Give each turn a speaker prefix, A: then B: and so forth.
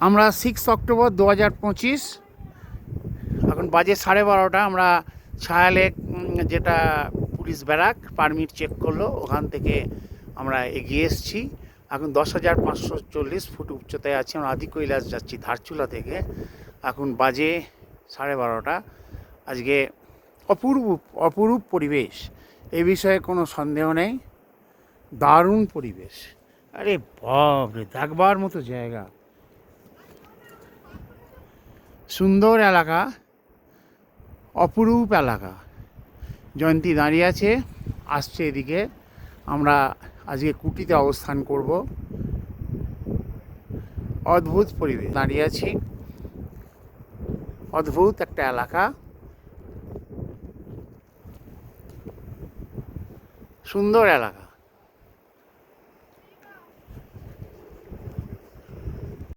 A: আমরা 6 অক্টোবর 2025, এখন বাজে 12:30। আমরা ছায়ালেক যেটা পুলিশ ব্যারাক পারমিট চেক করলো, ওখান থেকে আমরা এগিয়ে এসেছি। এখন 10,540 ফুট উচ্চতায় আছি। আমরা আদি কৈলাস যাচ্ছি ধারচুলা থেকে। এখন বাজে 12:30। আজকে অপরূপ পরিবেশ, এ বিষয়ে কোনো সন্দেহ নেই। দারুণ পরিবেশ, আরে বাপরে, দেখবার মতো জায়গা, সুন্দর এলাকা, অপরূপ এলাকা। জয়ন্তী দাঁড়িয়ে আছে, আসছে এদিকে। আমরা আজকে কুটিতে অবস্থান করব। অদ্ভুত পরিবেশ, দাঁড়িয়ে আছি, অদ্ভুত একটা এলাকা, সুন্দর এলাকা।